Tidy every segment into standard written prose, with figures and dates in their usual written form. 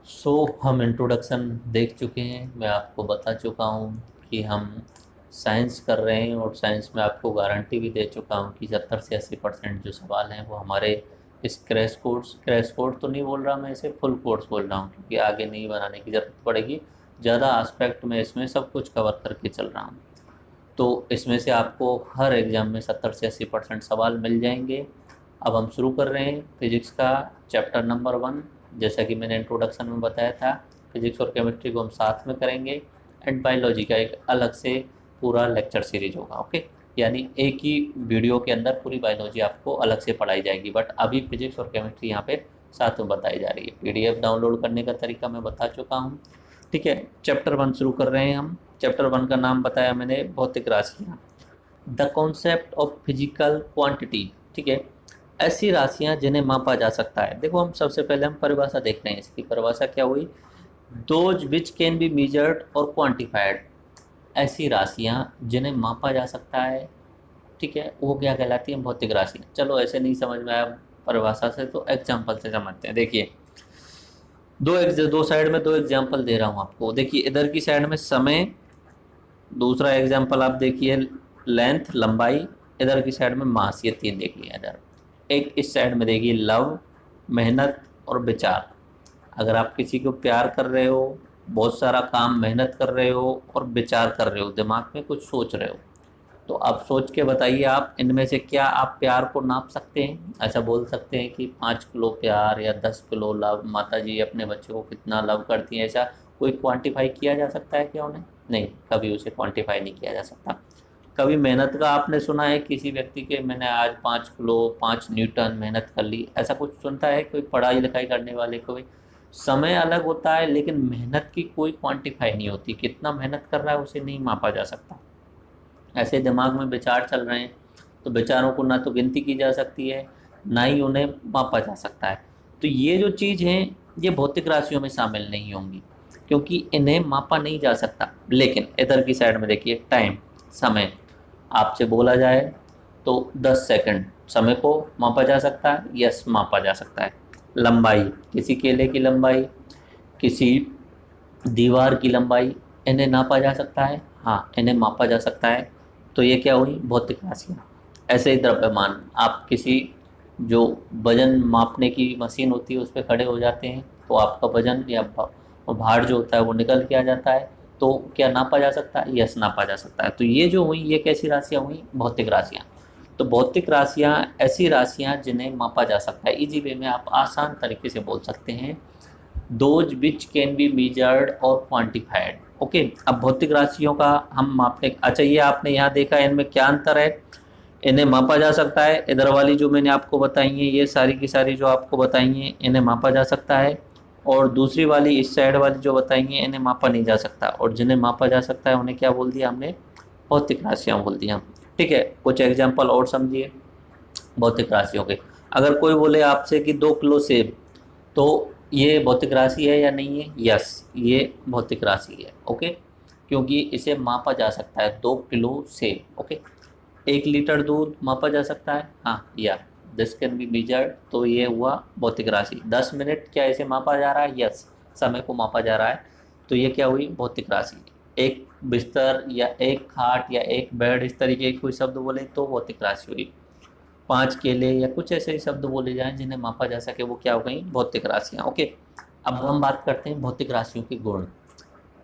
हम इंट्रोडक्शन देख चुके हैं। मैं आपको बता चुका हूँ कि हम साइंस कर रहे हैं और साइंस में आपको गारंटी भी दे चुका हूँ कि 70 से 80% जो सवाल हैं वो हमारे इस क्रैश कोर्स तो नहीं बोल रहा मैं, इसे फुल कोर्स बोल रहा हूँ, क्योंकि आगे नहीं बनाने की ज़रूरत पड़ेगी। ज़्यादा आस्पेक्ट में इसमें सब कुछ कवर करके चल रहा हूँ। तो इसमें से आपको हर एग्ज़ाम में 70 से 80% सवाल मिल जाएंगे। अब हम शुरू कर रहे हैं फिजिक्स का चैप्टर नंबर 1। जैसा कि मैंने इंट्रोडक्शन में बताया था, फिजिक्स और केमिस्ट्री को हम साथ में करेंगे एंड बायोलॉजी का एक अलग से पूरा लेक्चर सीरीज होगा। ओके, यानी एक ही वीडियो के अंदर पूरी बायोलॉजी आपको अलग से पढ़ाई जाएगी, बट अभी फिजिक्स और केमिस्ट्री यहाँ पे साथ में बताई जा रही है। पीडीएफ डाउनलोड करने का तरीका मैं बता चुका हूँ। ठीक है, चैप्टर 1 शुरू कर रहे हैं हम। चैप्टर 1 का नाम बताया मैंने, भौतिक राशियाँ, the concept of physical quantity. ठीक है, ऐसी राशियां जिन्हें मापा जा सकता है। देखो, हम सबसे पहले हम परिभाषा देख रहे हैं। इसकी परिभाषा क्या हुई? Those which can be measured और क्वांटिफाइड। ऐसी राशियां जिन्हें मापा जा सकता है, ठीक है, वो क्या कहलाती है? भौतिक राशियां। चलो, ऐसे नहीं समझ में आया परिभाषा से तो एग्जाम्पल से समझते हैं। देखिए, दो साइड में दो एग्जाम्पल दे रहा हूँ आपको। देखिए, इधर की साइड में समय, दूसरा एग्जाम्पल आप देखिए लेंथ, लंबाई। इधर की साइड में मास। ये तीन देख लिया इधर। एक इस साइड में देखिए लव, मेहनत और विचार। अगर आप किसी को प्यार कर रहे हो, बहुत सारा काम मेहनत कर रहे हो और विचार कर रहे हो, दिमाग में कुछ सोच रहे हो, तो आप सोच के बताइए, आप इनमें से क्या आप प्यार को नाप सकते हैं? ऐसा बोल सकते हैं कि 5 किलो प्यार या 10 किलो लव, माता जी अपने बच्चे को कितना लव करती हैं, ऐसा कोई क्वांटिफाई किया जा सकता है क्या उन्हें? नहीं, कभी उसे क्वांटिफाई नहीं किया जा सकता। कभी मेहनत का आपने सुना है किसी व्यक्ति के, मैंने आज 5 किलो 5 न्यूटन मेहनत कर ली, ऐसा कुछ सुनता है कोई पढ़ाई लिखाई करने वाले को? समय अलग होता है लेकिन मेहनत की कोई क्वांटिफाई नहीं होती। कितना मेहनत कर रहा है उसे नहीं मापा जा सकता। ऐसे दिमाग में विचार चल रहे हैं तो विचारों को ना तो गिनती की जा सकती है, ना ही उन्हें मापा जा सकता है। तो ये जो चीज़ हैं, ये भौतिक राशियों में शामिल नहीं होंगी, क्योंकि इन्हें मापा नहीं जा सकता। लेकिन इधर की साइड में देखिए, टाइम, समय, आपसे बोला जाए तो 10 सेकंड, समय को मापा जा सकता है। यस, मापा जा सकता है। लंबाई, किसी केले की लंबाई, किसी दीवार की लंबाई, इन्हें नापा जा सकता है। हाँ, इन्हें मापा जा सकता है। तो ये क्या हुई? भौतिक राशियाँ। ऐसे ही द्रव्यमान, आप किसी जो वजन मापने की मशीन होती है उस पर खड़े हो जाते हैं तो आपका वजन या भार जो होता है वो निकल के आ जाता है। तो क्या नापा जा सकता है? यस, नापा जा सकता है। तो ये जो हुई, ये कैसी राशियाँ हुई? भौतिक राशियाँ। तो भौतिक राशियाँ ऐसी राशियाँ जिन्हें मापा जा सकता है। इजी वे में आप आसान तरीके से बोल सकते हैं, those which can be measured और क्वांटिफाइड। ओके, अब भौतिक राशियों का हम मापने, अच्छा ये आपने यहाँ देखा, इनमें क्या अंतर है? इन्हें मापा जा सकता है। इधर वाली जो मैंने आपको बताई हैं, ये सारी की सारी जो आपको बताई हैं, इन्हें मापा जा सकता है। और दूसरी वाली, इस साइड वाली जो बताई हैं, इन्हें मापा नहीं जा सकता। और जिन्हें मापा जा सकता है उन्हें क्या बोल दिया हमने? भौतिक राशियाँ बोल दिया। ठीक है, कुछ एग्जाम्पल और समझिए भौतिक राशियों के। अगर कोई बोले आपसे कि 2 किलो सेब, तो ये भौतिक राशि है या नहीं है? यस, ये भौतिक राशि है। ओके, क्योंकि इसे मापा जा सकता है। 2 किलो सेब। ओके, 1 लीटर दूध मापा जा सकता है। हाँ, या दिस कैन बी मेजर्ड, तो ये हुआ भौतिक राशि। 10 मिनट, क्या इसे मापा जा रहा है? यस, समय को मापा जा रहा है। तो ये क्या हुई? भौतिक राशि। एक बिस्तर या एक खाट या एक बेड, इस तरीके के कोई शब्द बोले तो भौतिक राशि हुई। 5 केले या कुछ ऐसे ही शब्द बोले जाएं जिन्हें मापा जा सके, वो क्या हो गई? भौतिक राशियाँ। ओके, अब हम बात करते हैं भौतिक राशियों के गुण,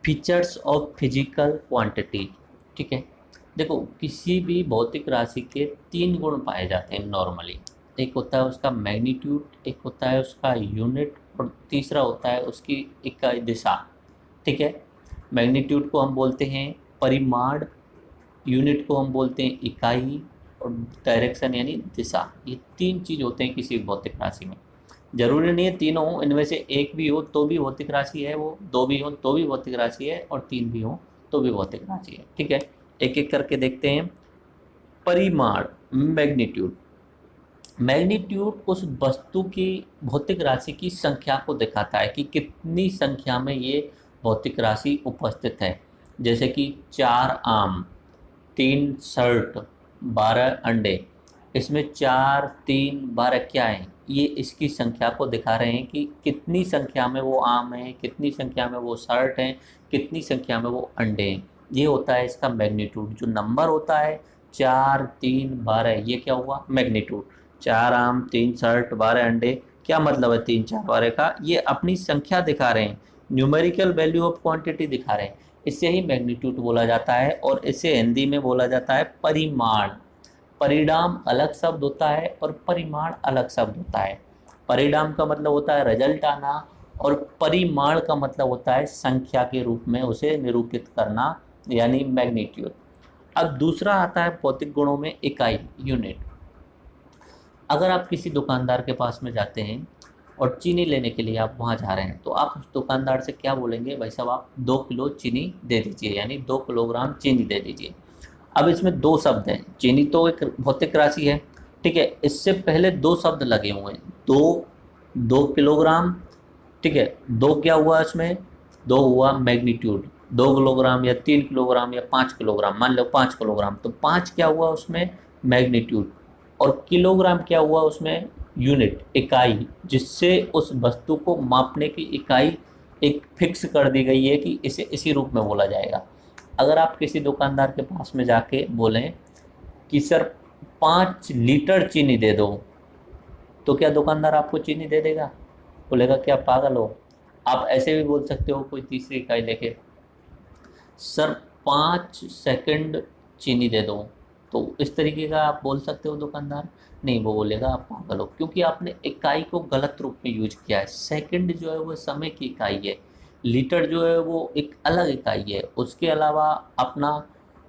फीचर्स ऑफ फिजिकल क्वांटिटी। ठीक है, देखो, किसी भी भौतिक राशि के 3 गुण पाए जाते हैं नॉर्मली। एक होता है उसका मैग्नीट्यूड, एक होता है उसका यूनिट, और तीसरा होता है उसकी इकाई, दिशा। ठीक है, मैग्नीट्यूड को हम बोलते हैं परिमाण, यूनिट को हम बोलते हैं इकाई, और डायरेक्शन यानी दिशा। ये 3 चीज़ होते हैं किसी भौतिक राशि में। जरूरी नहीं है तीनों हो, इनमें से एक भी हो तो भी भौतिक राशि है, वो दो भी हो तो भी भौतिक राशि है, और तीन भी हो तो भी भौतिक राशि है। ठीक है, एक एक करके देखते हैं। परिमाण, मैग्नीट्यूड। मैग्नीट्यूड उस वस्तु की, भौतिक राशि की संख्या को दिखाता है कि कितनी संख्या में ये भौतिक राशि उपस्थित है। जैसे कि 4 आम, 3 शर्ट, 12 अंडे। इसमें 4, 3, 12 क्या है? ये इसकी संख्या को दिखा रहे हैं कि कितनी संख्या में वो आम हैं, कितनी संख्या में वो शर्ट हैं, कितनी संख्या में वो अंडे हैं। ये होता है इसका मैग्नीट्यूड। जो नंबर होता है 4, 3, 12, ये क्या हुआ मैग्नीट्यूड। 4 आम, 3 शर्ट, 12 अंडे, क्या मतलब है 3, 4, 12 का? ये अपनी संख्या दिखा रहे हैं, न्यूमेरिकल वैल्यू ऑफ क्वांटिटी दिखा रहे हैं। इससे ही मैग्नीट्यूड बोला जाता है और इसे हिंदी में बोला जाता है परिमाण। परिणाम अलग शब्द होता है और परिमाण अलग शब्द होता है। परिणाम का मतलब होता है रिजल्ट आना और परिमाण का मतलब होता है संख्या के रूप में उसे निरूपित करना, यानी मैग्नीट्यूड। अब दूसरा आता है भौतिक गुणों में इकाई, यूनिट। अगर आप किसी दुकानदार के पास में जाते हैं और चीनी लेने के लिए आप वहाँ जा रहे हैं, तो आप उस दुकानदार से क्या बोलेंगे? भाई साहब आप 2 किलो चीनी दे दीजिए, यानी 2 किलोग्राम चीनी दे दीजिए। अब इसमें 2 शब्द हैं। चीनी तो एक भौतिक राशि है, ठीक है। इससे पहले 2 शब्द लगे हुए हैं, 2 किलोग्राम, ठीक है। 2 क्या हुआ इसमें? 2 हुआ मैग्नीट्यूड। 2 किलोग्राम या 3 किलोग्राम या 5 किलोग्राम, मान लो 5 किलोग्राम, तो 5 क्या हुआ उसमें? मैग्नीट्यूड। और किलोग्राम क्या हुआ उसमें? यूनिट, इकाई, जिससे उस वस्तु को मापने की इकाई एक फिक्स कर दी गई है कि इसे इसी रूप में बोला जाएगा। अगर आप किसी दुकानदार के पास में जाके बोलें कि सर 5 लीटर चीनी दे दो, तो क्या दुकानदार आपको चीनी दे देगा? बोलेगा क्या पागल हो? आप ऐसे भी बोल सकते हो, कोई तीसरी इकाई लेके, सर 5 सेकंड चीनी दे दो, तो इस तरीके का आप बोल सकते हो दुकानदार? नहीं, वो बोलेगा आप पागल हो, क्योंकि आपने इकाई को गलत रूप में यूज किया है। सेकंड जो है वो समय की इकाई है, लीटर जो है वो एक अलग इकाई है, उसके अलावा अपना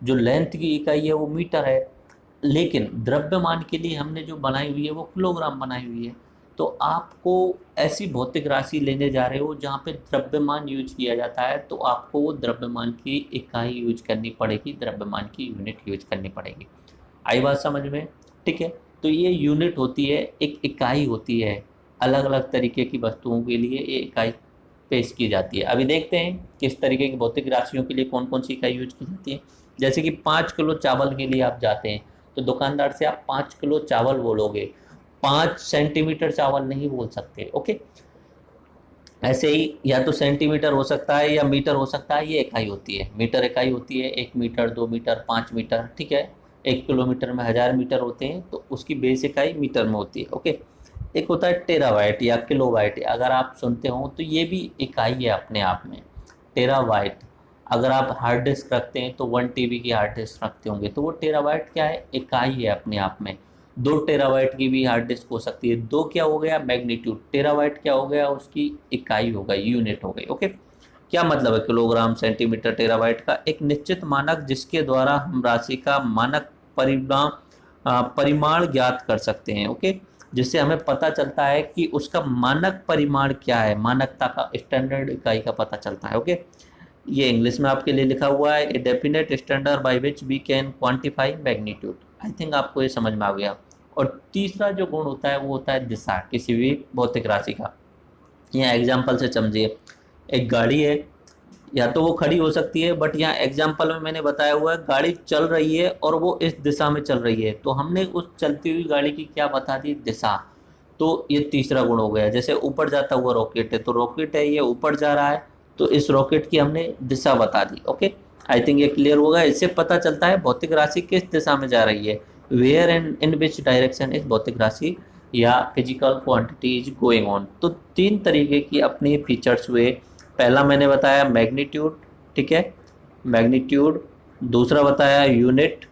जो लेंथ की इकाई है वो मीटर है। लेकिन द्रव्यमान के लिए हमने जो बनाई हुई है वो किलोग्राम बनाई हुई है। तो आपको ऐसी भौतिक राशि लेने जा रहे हो जहाँ पे द्रव्यमान यूज किया जाता है, तो आपको वो द्रव्यमान की इकाई यूज करनी पड़ेगी, द्रव्यमान की यूनिट यूज करनी पड़ेगी। आई बात समझ में? ठीक है। तो ये यूनिट होती है, एक इकाई होती है। अलग अलग तरीके की वस्तुओं के लिए ये इकाई पेश की जाती है। अभी देखते हैं किस तरीके की भौतिक राशियों के लिए कौन कौन सी इकाई यूज की जाती है। जैसे कि 5 किलो चावल के लिए आप जाते हैं, तो दुकानदार से आप 5 किलो चावल बोलोगे, 5 सेंटीमीटर चावल नहीं बोल सकते। ओके, ऐसे ही या तो सेंटीमीटर हो सकता है या मीटर हो सकता है, ये इकाई होती है। मीटर इकाई होती है 1 मीटर, 2 मीटर, 5 मीटर, ठीक है। 1 किलोमीटर में 1000 मीटर होते हैं, तो उसकी बेस इकाई मीटर में होती है। ओके, एक होता है टेराबाइट या किलोबाइट, अगर आप सुनते हो तो ये भी इकाई है अपने आप में, टेराबाइट। अगर आप हार्ड डिस्क रखते हैं तो 1 TB की हार्ड डिस्क रखते होंगे, तो वो टेराबाइट क्या है? इकाई है अपने आप में। 2 टेराबाइट की भी हार्ड डिस्क हो सकती है। 2 क्या हो गया? मैग्नीट्यूड। टेराबाइट क्या हो गया? उसकी इकाई हो गई, यूनिट हो गई। ओके, क्या मतलब है? किलोग्राम, सेंटीमीटर, टेराबाइट का एक निश्चित मानक जिसके द्वारा हम राशि का मानक परिमाण ज्ञात कर सकते हैं। ओके, जिससे हमें पता चलता है कि उसका मानक परिमाण क्या है, मानकता का, स्टैंडर्ड इकाई का पता चलता है। ओके, ये इंग्लिश में आपके लिए लिखा हुआ है, a definite standard by which we can quantify magnitude. I think आपको ये समझ में आ गया। और तीसरा जो गुण होता है वो होता है दिशा, किसी भी भौतिक राशि का। यहाँ एग्जाम्पल से समझिए, एक गाड़ी है, या तो वो खड़ी हो सकती है, बट यहाँ एग्जाम्पल में मैंने बताया हुआ है गाड़ी चल रही है और वो इस दिशा में चल रही है, तो हमने उस चलती हुई गाड़ी की क्या बता दी? दिशा। तो ये तीसरा गुण हो गया। जैसे ऊपर जाता हुआ रॉकेट है, तो रॉकेट है, ये ऊपर जा रहा है, तो इस रॉकेट की हमने दिशा बता दी। ओके, आई थिंक ये क्लियर होगा। इससे पता चलता है भौतिक राशि किस दिशा में जा रही है, where and in which direction इस भौतिक राशि या physical quantity is going on. तो 3 तरीके की अपने फीचर्स हुए। पहला मैंने बताया मैग्नीट्यूड, ठीक है, मैग्नीट्यूड। दूसरा बताया यूनिट,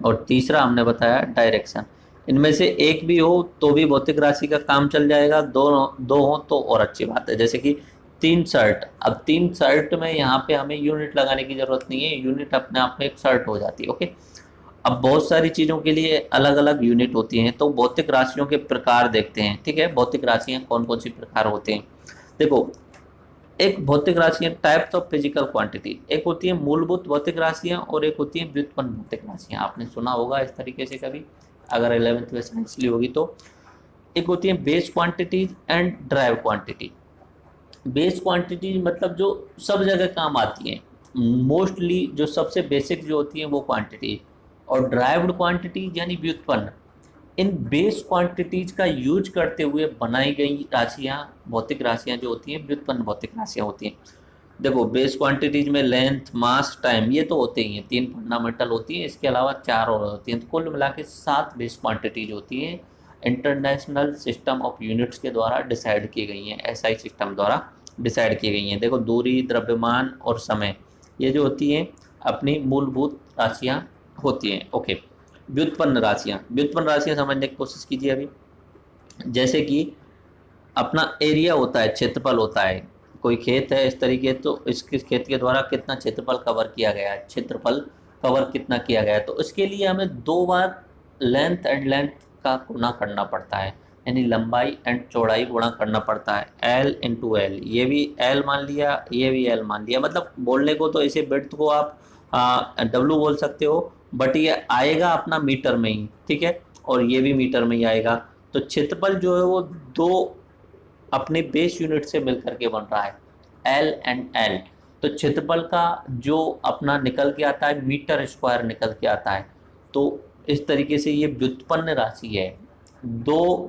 और तीसरा हमने बताया डायरेक्शन। इनमें से एक भी हो तो भी भौतिक राशि का काम चल जाएगा, दो हो तो और अच्छी बात है। जैसे कि 3 शर्ट, अब 3 शर्ट में यहाँ पे हमें यूनिट लगाने की जरूरत नहीं है, यूनिट अपने आप में एक शर्ट हो जाती है। ओके, अब बहुत सारी चीज़ों के लिए अलग अलग यूनिट होती हैं, तो भौतिक राशियों के प्रकार देखते हैं। ठीक है, भौतिक राशियाँ कौन कौन सी प्रकार होते हैं? देखो, एक भौतिक राशियाँ टाइप्स ऑफ फिजिकल क्वांटिटी, एक होती है मूलभूत भौतिक राशियाँ और एक होती है व्युत्पन्न भौतिक राशियाँ। आपने सुना होगा इस तरीके से कभी, अगर 11th में साइंस ली होगी तो। एक होती है base quantities and drive quantity. Base quantity मतलब जो सब जगह काम आती हैं, मोस्टली जो सबसे बेसिक जो होती है वो क्वांटिटी। और ड्राइव्ड क्वांटिटी यानी व्युत्पन्न, इन बेस क्वांटिटीज का यूज करते हुए बनाई गई राशियां, भौतिक राशियां जो होती हैं व्युत्पन्न भौतिक राशियां होती हैं। देखो बेस क्वांटिटीज में लेंथ, मास, टाइम ये तो होते ही हैं, 3 फंडामेंटल होती हैं, इसके अलावा 4 और होती हैं। तो कुल मिला के 7 बेस क्वांटिटीज होती हैं, इंटरनेशनल सिस्टम ऑफ यूनिट्स के द्वारा डिसाइड की गई हैं, एसआई सिस्टम द्वारा डिसाइड की गई हैं। देखो दूरी, द्रव्यमान और समय ये जो होती हैं अपनी मूलभूत राशियाँ होती हैं। ओके, व्युत्पन्न राशियाँ समझने की कोशिश कीजिए अभी। जैसे कि अपना एरिया होता है, क्षेत्रफल होता है, कोई खेत है इस तरीके, तो इसके खेत के द्वारा कितना क्षेत्रफल कवर किया गया है, क्षेत्रफल कवर कितना किया गया है, तो इसके लिए हमें 2 बार लेंथ एंड लेंथ का गुणा करना पड़ता है, यानी लंबाई एंड चौड़ाई गुणा करना पड़ता है, L इंटू एल। ये भी L मान लिया, ये भी L मान लिया। मतलब बोलने को तो इसे विड्थ को आप W बोल सकते हो, बट ये आएगा अपना मीटर में ही, ठीक है, और ये भी मीटर में ही आएगा। तो क्षेत्रफल जो है वो 2 अपने बेस यूनिट से मिलकर के बन रहा है, L एंड L। तो क्षेत्रफल का जो अपना निकल के आता है मीटर स्क्वायर निकल के आता है। तो इस तरीके से ये व्युत्पन्न राशि है, दो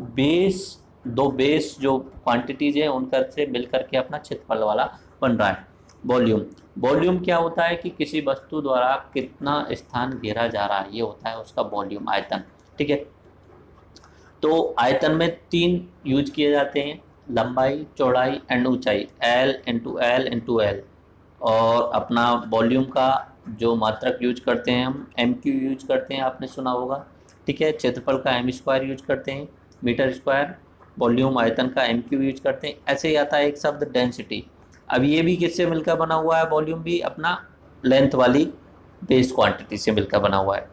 बेस जो क्वांटिटीज है उनका से मिलकर के अपना क्षेत्रफल वाला बन रहा है। वॉल्यूम क्या होता है कि किसी वस्तु द्वारा कितना स्थान घेरा जा रहा है, ये होता है उसका वॉल्यूम, आयतन, ठीक है। तो आयतन में 3 यूज किए जाते हैं, लंबाई, चौड़ाई एंड ऊंचाई, L into L into L. और अपना वॉल्यूम का जो मात्रक यूज करते हैं हम MQ यूज करते हैं, आपने सुना होगा, ठीक है। क्षेत्रफल का M स्क्वायर यूज करते हैं, मीटर स्क्वायर। वॉल्यूम आयतन का MQ यूज करते हैं। ऐसे ही आता है एक शब्द डेंसिटी। अब ये भी किससे मिलकर बना हुआ है, वॉल्यूम भी अपना लेंथ वाली बेस क्वांटिटी से मिलकर बना हुआ है।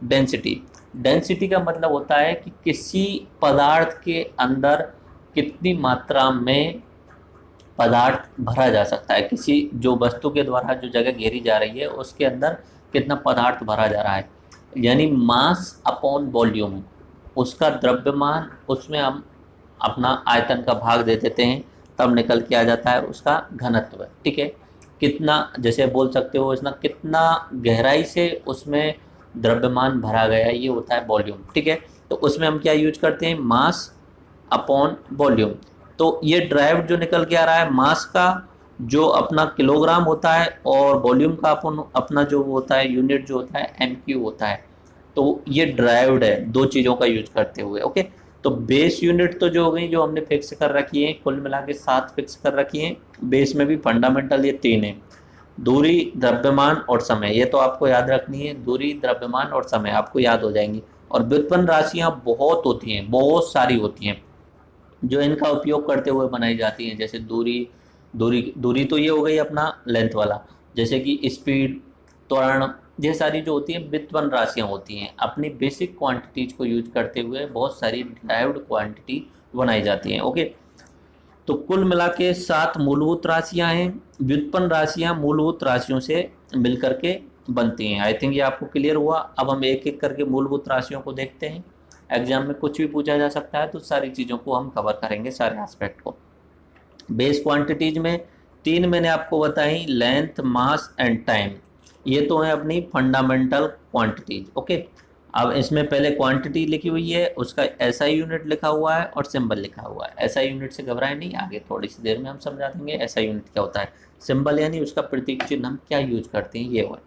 डेंसिटी का मतलब होता है कि किसी पदार्थ के अंदर कितनी मात्रा में पदार्थ भरा जा सकता है, किसी जो वस्तु के द्वारा जो जगह घेरी जा रही है उसके अंदर कितना पदार्थ भरा जा रहा है, यानी मास अपॉन वॉल्यूम, उसका द्रव्यमान, उसमें हम अपना आयतन का भाग दे देते हैं, तब निकल के आ जाता है उसका घनत्व, ठीक है। कितना, जैसे बोल सकते हो इसमें कितना गहराई से उसमें द्रव्यमान भरा गया है, ये होता है वॉल्यूम, ठीक है। तो उसमें हम क्या यूज करते हैं, मास अपॉन वॉल्यूम। तो ये ड्राइव जो निकल के आ रहा है मास का जो अपना किलोग्राम होता है, और वॉल्यूम का अपना जो होता है यूनिट जो होता है MQ होता है। तो ये ड्राइव्ड है 2 चीज़ों का यूज करते हुए। ओके, तो बेस यूनिट तो जो हो गई जो हमने फिक्स कर रखी है, कुल मिला के 7 फिक्स कर रखी हैं। बेस में भी फंडामेंटल ये 3 है, दूरी, द्रव्यमान और समय, ये तो आपको याद रखनी है। दूरी, द्रव्यमान और समय आपको याद हो जाएंगी। और व्युत्पन्न राशियाँ बहुत होती हैं, बहुत सारी होती हैं जो इनका उपयोग करते हुए बनाई जाती हैं। जैसे दूरी तो ये हो गई अपना लेंथ वाला, जैसे कि स्पीड, त्वरण, ये सारी जो होती हैं व्युत्पन्न राशियाँ होती हैं। अपनी बेसिक क्वांटिटीज को यूज करते हुए बहुत सारी ड्राइव्ड क्वांटिटी बनाई जाती हैं। ओके, तो कुल मिला के 7 मूलभूत राशियाँ हैं। व्युत्पन्न राशियाँ मूलभूत राशियों से मिलकर के बनती हैं। आई थिंक ये आपको क्लियर हुआ। अब हम एक एक करके मूलभूत राशियों को देखते हैं। एग्जाम में कुछ भी पूछा जा सकता है, तो सारी चीज़ों को हम कवर करेंगे, सारे एस्पेक्ट को। बेस क्वांटिटीज में 3 मैंने आपको बताई, लेंथ, मास एंड टाइम। ये तो है अपनी फंडामेंटल क्वांटिटीज। ओके, अब इसमें पहले क्वांटिटी लिखी हुई है, उसका SI यूनिट लिखा हुआ है और सिंबल लिखा हुआ है। SI यूनिट से घबराए नहीं, आगे थोड़ी सी देर में हम समझा देंगे SI यूनिट क्या होता है। सिंबल यानी उसका प्रतीक चिन्ह हम क्या यूज करते हैं, ये हुआ।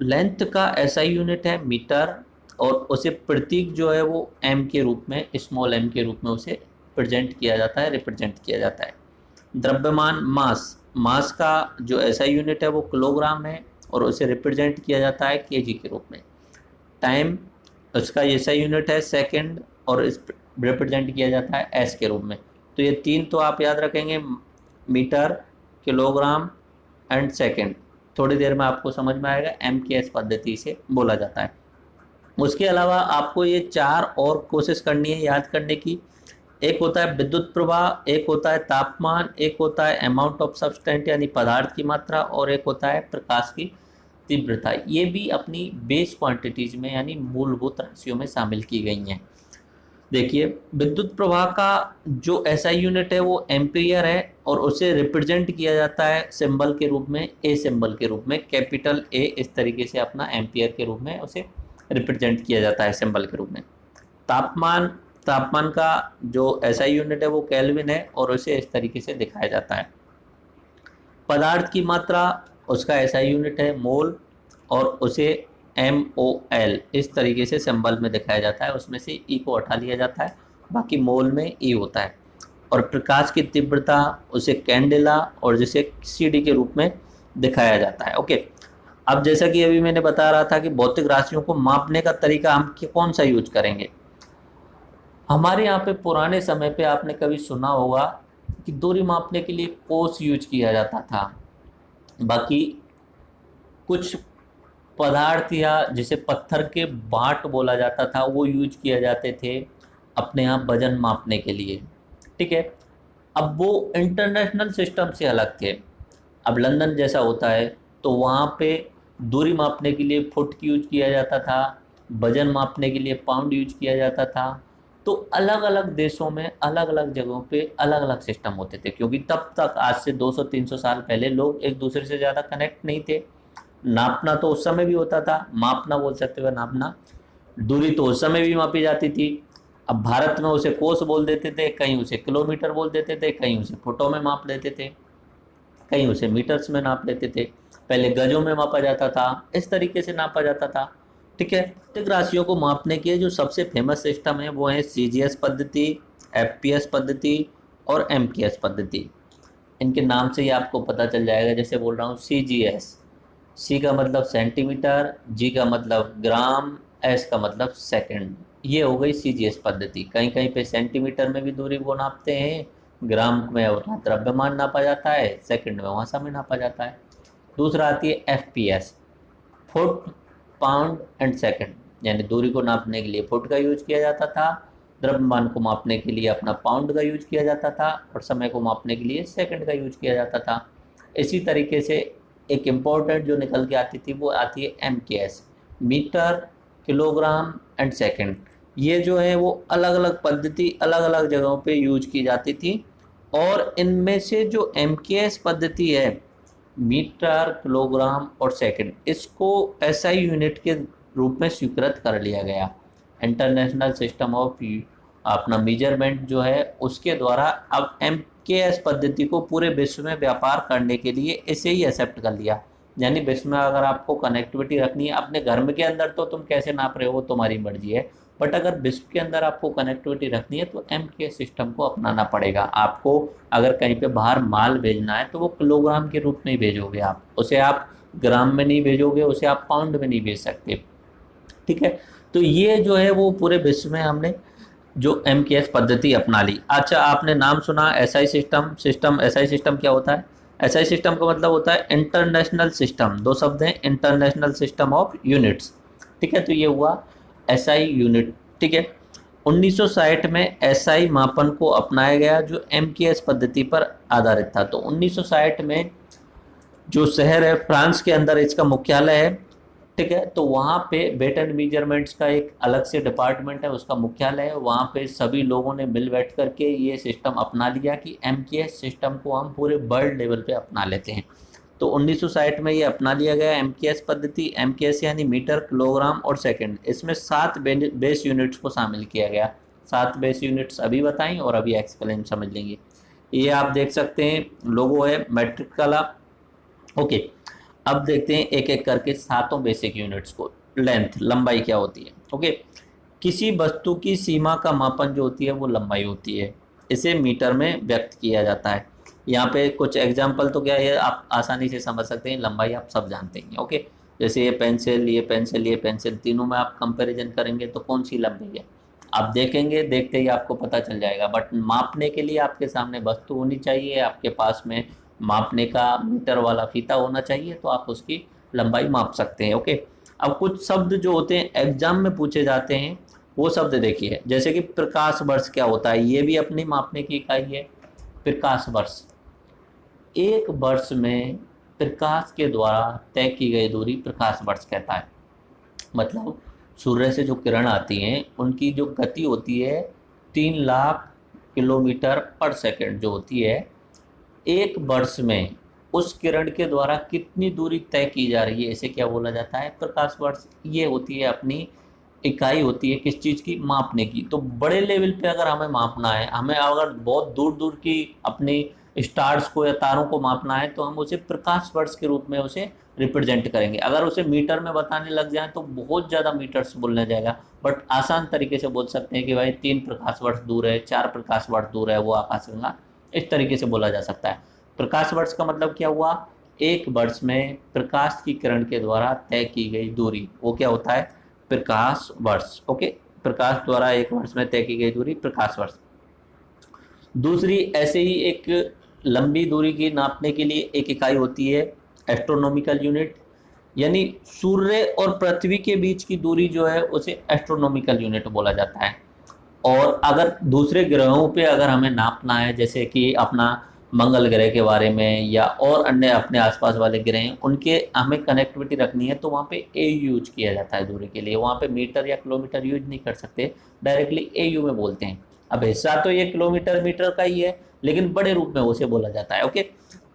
लेंथ का SI यूनिट है मीटर, और उसे प्रतीक जो है वो M के रूप में, स्मॉल m के रूप में उसे प्रेजेंट किया जाता है, रिप्रेजेंट किया जाता है। द्रव्यमान, मास का जो SI यूनिट है वो किलोग्राम है, और उसे रिप्रेजेंट किया जाता है kg के रूप में। टाइम, उसका SI यूनिट है सेकंड, और इस रिप्रेजेंट किया जाता है S के रूप में। तो ये 3 तो आप याद रखेंगे, मीटर, किलोग्राम एंड सेकंड। थोड़ी देर में आपको समझ में आएगा, MKS पद्धति से बोला जाता है। उसके अलावा आपको ये 4 और कोशिश करनी है याद करने की। एक होता है विद्युत प्रवाह, एक होता है तापमान, एक होता है अमाउंट ऑफ सब्सटेंट यानी पदार्थ की मात्रा, और एक होता है प्रकाश की तीव्रता। ये भी अपनी बेस क्वांटिटीज में यानी मूलभूत राशियों में शामिल की गई हैं। देखिए, विद्युत प्रवाह का जो SI यूनिट है वो एम्पियर है, और उसे रिप्रेजेंट किया जाता है सिंबल के रूप में, A सिंबल के रूप में, कैपिटल A, इस तरीके से अपना एम्पियर के रूप में उसे रिप्रेजेंट किया जाता है सिंबल के रूप में। तापमान तापमान का जो एसआई यूनिट है वो केल्विन है और उसे इस तरीके से दिखाया जाता है। पदार्थ की मात्रा, उसका एसआई यूनिट है मोल और उसे MOL इस तरीके से सिंबल में दिखाया जाता है। उसमें से ई को हटा लिया जाता है, बाकी मोल में ई होता है। और प्रकाश की तीव्रता उसे कैंडेला और जिसे CD के रूप में दिखाया जाता है। ओके, अब जैसा कि अभी मैंने बता रहा था कि भौतिक राशियों को मापने का तरीका हम कौन सा यूज करेंगे। हमारे यहाँ पे पुराने समय पे आपने कभी सुना होगा कि दूरी मापने के लिए कोस यूज किया जाता था। बाकी कुछ पदार्थ या जिसे पत्थर के बाट बोला जाता था वो यूज किया जाते थे अपने यहाँ वजन मापने के लिए। ठीक है, अब वो इंटरनेशनल सिस्टम से अलग थे। अब लंदन जैसा होता है तो वहाँ पे दूरी मापने के लिए फुट यूज किया जाता था, वजन मापने के लिए पाउंड यूज किया जाता था। तो अलग अलग देशों में अलग अलग जगहों पे अलग अलग सिस्टम होते थे, क्योंकि तब तक आज से 200-300 साल पहले लोग एक दूसरे से ज़्यादा कनेक्ट नहीं थे। नापना तो उस समय भी होता था, मापना बोल सकते हुए नापना, दूरी तो उस समय भी मापी जाती थी। अब भारत में उसे कोस बोल देते थे, कहीं उसे किलोमीटर बोल देते थे, कहीं उसे फुटों में माप लेते थे, कहीं उसे मीटर्स में नाप लेते थे, पहले गजों में मापा जाता था, इस तरीके से नापा जाता था। ठीक है, भौतिक राशियों को मापने के जो सबसे फेमस सिस्टम है वो है CGS पद्धति, FPS पद्धति और MKS पद्धति। इनके नाम से ही आपको पता चल जाएगा। जैसे बोल रहा हूँ CGS, C का मतलब सेंटीमीटर, G का मतलब ग्राम, S का मतलब सेकंड। ये हो गई CGS पद्धति। कहीं कहीं पे सेंटीमीटर में भी दूरी को नापते हैं, ग्राम में वहाँ द्रव्यमान नापा जाता है, सेकंड में वहाँ समय नापा जाता है। दूसरा आती है FPS, foot, pound and second, यानी दूरी को नापने के लिए फुट का यूज किया जाता था, द्रव्यमान को मापने के लिए अपना पाउंड का यूज किया जाता था और समय को मापने के लिए सेकंड का यूज किया जाता था। इसी तरीके से एक इम्पोर्टेंट जो निकल के आती थी वो आती है MKS, metre, kilogram and second. ये जो है वो अलग अलग पद्धति अलग अलग जगहों पे यूज की जाती थी। और इनमें से जो MKS पद्धति है, मीटर, किलोग्राम और सेकंड, इसको SI यूनिट के रूप में स्वीकृत कर लिया गया। इंटरनेशनल सिस्टम ऑफ अपना मेजरमेंट जो है उसके द्वारा अब MKS पद्धति को पूरे विश्व में व्यापार करने के लिए इसे ही एक्सेप्ट कर लिया। यानी विश्व में अगर आपको कनेक्टिविटी रखनी है, अपने घर में के अंदर तो तुम कैसे नाप रहे हो तुम्हारी मर्जी है, बट अगर विश्व के अंदर आपको कनेक्टिविटी रखनी है तो MKS सिस्टम को अपनाना पड़ेगा। आपको अगर कहीं पे बाहर माल भेजना है तो वो किलोग्राम के रूप में ही भेजोगे, आप उसे आप ग्राम में नहीं भेजोगे, उसे आप पाउंड में नहीं भेज सकते। ठीक है, तो ये जो है वो पूरे विश्व में हमने जो MKS पद्धति अपना ली। अच्छा, आपने नाम सुना SI सिस्टम। SI सिस्टम क्या होता है? SI सिस्टम का मतलब होता है इंटरनेशनल सिस्टम। दो शब्द हैं, इंटरनेशनल सिस्टम ऑफ यूनिट्स। ठीक है, तो ये हुआ SI यूनिट। ठीक है, 1960 में SI मापन को अपनाया गया जो MKS पद्धति पर आधारित था। तो 1960 में जो शहर है फ्रांस के अंदर इसका मुख्यालय है। ठीक है, तो वहाँ पे वेट एंड मेजरमेंट्स का एक अलग से डिपार्टमेंट है, उसका मुख्यालय है। वहाँ पे सभी लोगों ने मिल बैठ करके ये सिस्टम अपना लिया कि MKS सिस्टम को हम पूरे वर्ल्ड लेवल पे अपना लेते हैं। तो 1960 में ये अपना लिया गया MKS पद्धति। MKS यानी मीटर, किलोग्राम और सेकंड। इसमें 7 बेस यूनिट्स को शामिल किया गया। 7 बेस यूनिट्स अभी बताएं और अभी एक्सप्लेन समझ लेंगे। ये आप देख सकते हैं, लोगो है मैट्रिक वाला। ओके, अब देखते हैं एक एक करके सातों बेसिक यूनिट्स को। लेंथ, लंबाई क्या होती है? ओके, किसी वस्तु की सीमा का मापन जो होती है वो लंबाई होती है, इसे मीटर में व्यक्त किया जाता है। यहाँ पे कुछ एग्जाम्पल तो क्या है आप आसानी से समझ सकते हैं, लंबाई आप सब जानते हैं। ओके, जैसे ये पेंसिल, ये पेंसिल, ये पेंसिल, तीनों में आप कंपैरिजन करेंगे तो कौन सी लंबी है आप देखेंगे, देखते ही आपको पता चल जाएगा। बट मापने के लिए आपके सामने वस्तु होनी चाहिए, आपके पास में मापने का मीटर वाला फीता होना चाहिए, तो आप उसकी लंबाई माप सकते हैं। ओके, अब कुछ शब्द जो होते हैं एग्जाम में पूछे जाते हैं वो शब्द देखिए, जैसे कि प्रकाश वर्ष क्या होता है, ये भी अपनी मापने की इकाई है। प्रकाश वर्ष, एक वर्ष में प्रकाश के द्वारा तय की गई दूरी प्रकाश वर्ष कहता है। मतलब सूर्य से जो किरण आती हैं उनकी जो गति होती है 3 लाख किलोमीटर पर सेकंड जो होती है, एक वर्ष में उस किरण के द्वारा कितनी दूरी तय की जा रही है, इसे क्या बोला जाता है? प्रकाश वर्ष। ये होती है अपनी इकाई होती है किस चीज़ की, मापने की। तो बड़े लेवल पे अगर हमें मापना है, हमें अगर बहुत दूर दूर की अपनी स्टार्स को या तारों को मापना है, तो हम उसे प्रकाश वर्ष के रूप में उसे रिप्रेजेंट करेंगे। अगर उसे मीटर में बताने लग जाए तो बहुत ज़्यादा मीटर्स बोलने जाएगा, बट आसान तरीके से बोल सकते हैं कि भाई 3 प्रकाश वर्ष दूर है, 4 प्रकाश वर्ष दूर है वो आकाशगंगा, इस तरीके से बोला जा सकता है। प्रकाश वर्ष का मतलब क्या हुआ, एक वर्ष में प्रकाश की किरण के द्वारा तय की गई दूरी, वो क्या होता है, प्रकाश वर्ष। ओके, प्रकाश द्वारा एक वर्ष में तय की गई दूरी प्रकाश वर्ष। दूसरी ऐसे ही एक लंबी दूरी की नापने के लिए एक इकाई होती है एस्ट्रोनॉमिकल यूनिट, यानी सूर्य और पृथ्वी के बीच की दूरी जो है उसे एस्ट्रोनॉमिकल यूनिट बोला जाता है। और अगर दूसरे ग्रहों पे अगर हमें नापना है, जैसे कि अपना मंगल ग्रह के बारे में या और अन्य अपने आसपास वाले ग्रह हैं, उनके हमें कनेक्टिविटी रखनी है, तो वहाँ पे ए यूज किया जाता है दूरी के लिए। वहाँ पे मीटर या किलोमीटर यूज नहीं कर सकते, डायरेक्टली ए यू में बोलते हैं। अब हिस्सा तो ये किलोमीटर मीटर का ही है, लेकिन बड़े रूप में उसे बोला जाता है। ओके,